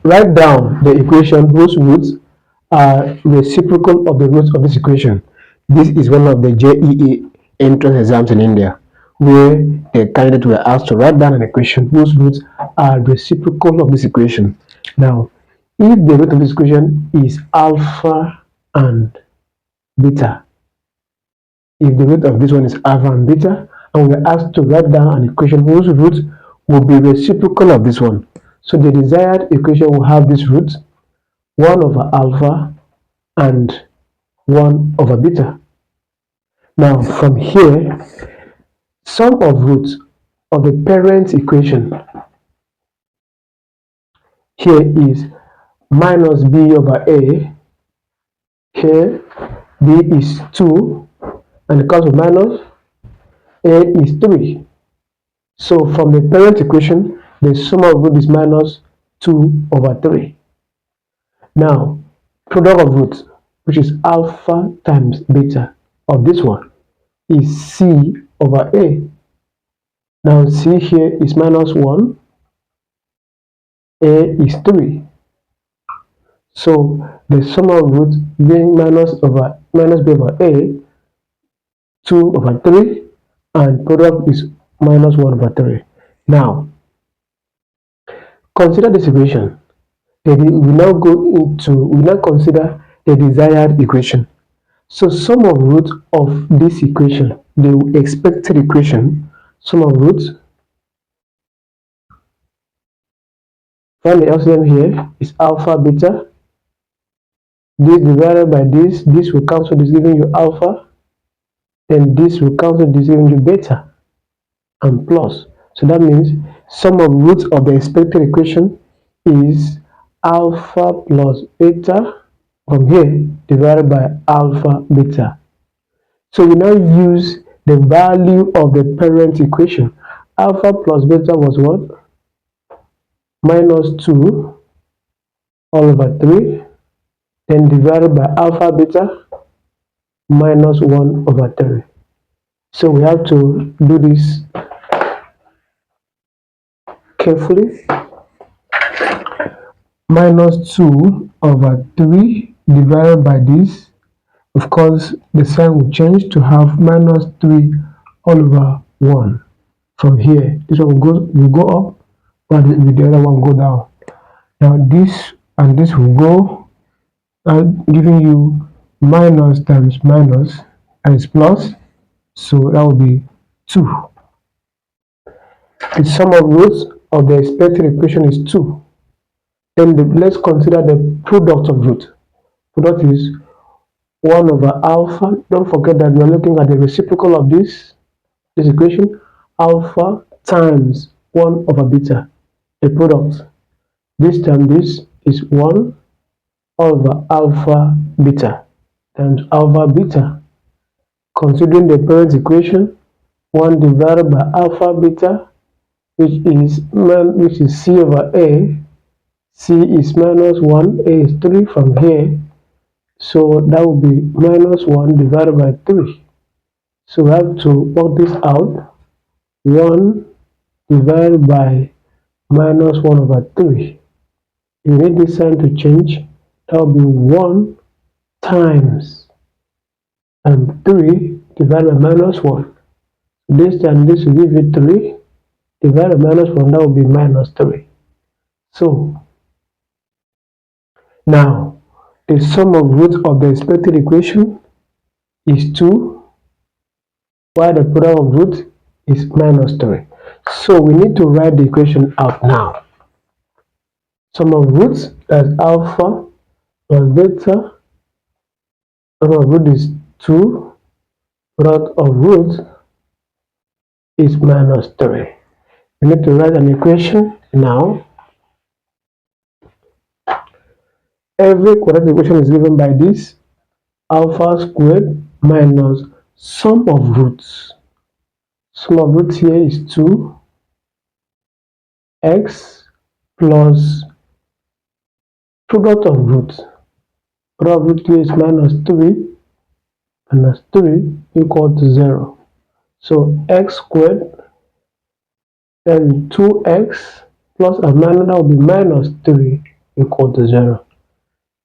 Write down the equation whose roots are reciprocal of the roots of this equation. This is one of the JEE entrance exams in India, where the candidate were asked to write down an equation whose roots are reciprocal of this equation. Now, if the root of this equation is alpha and beta, if the root of this one is alpha and beta, and we're asked to write down an equation whose roots will be reciprocal of this one. So the desired equation will have this root 1 over alpha and 1 over beta. Now from here, sum of roots of the parent equation here is minus b over a. Here b is 2 and it comes with minus a is 3. So from the parent equation, the sum of root is minus 2 over 3. Now, product of roots, which is alpha times beta of this one, is c over a. Now c here is minus 1, a is 3. So the sum of roots being minus b over a, 2 over 3, and product is minus 1 over 3. Now, consider this equation. We now consider the desired equation. So sum of roots of this equation, the expected equation, sum of roots, find the LCM here is alpha beta. This divided by this will cancel this, giving you alpha. Then this will cancel this, giving you beta, and plus. So that means sum of roots of the expected equation is alpha plus beta from here divided by alpha beta. So we now use the value of the parent equation. Alpha plus beta was what? Minus 2 all over 3, then divided by alpha beta minus 1 over 3. So we have to do this carefully. Minus 2 over 3 divided by this. Of course, the sign will change to have minus 3 all over 1. From here, this one will go up, but the other one will go down. Now this and this will go, giving you minus times minus, and it's plus, so that will be 2. The sum of roots of the expected equation is 2. Then let's consider the product of root. Product is 1 over alpha. Don't forget that we are looking at the reciprocal of this equation, alpha times 1 over beta, the product. This time this is 1 over alpha beta times alpha beta. Considering the parent equation, 1 divided by alpha beta, which is c over a. C is minus 1, a is 3 from here. So that will be minus 1 divided by 3. So we have to work this out. 1 divided by minus 1 over 3. You need this sign to change. That will be 1 times 3 divided by minus 1. This time this will give you 3 divided by minus 1. That will be minus 3. So now the sum of roots of the expected equation is 2, while the product of roots is minus 3. So we need to write the equation out now. Sum of roots, that's alpha plus beta. Sum of root is 2. Product of roots is minus 3. We need to write an equation now. Every quadratic equation is given by this alpha squared minus sum of roots. Sum of roots here is 2x plus product of roots. Product of root here is minus 3 equal to 0. So x squared, then 2x plus a minus, that will be minus 3 equal to 0.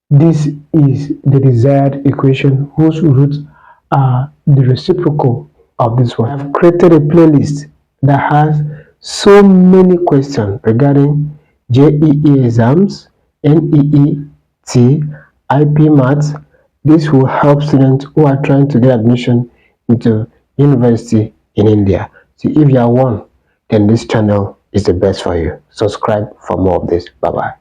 This is the desired equation whose roots are the reciprocal of this one. I've created a playlist that has so many questions regarding JEE exams, NEET, IPMAT. This will help students who are trying to get admission into university in India. So if you are one, then this channel is the best for you. Subscribe for more of this. Bye-bye.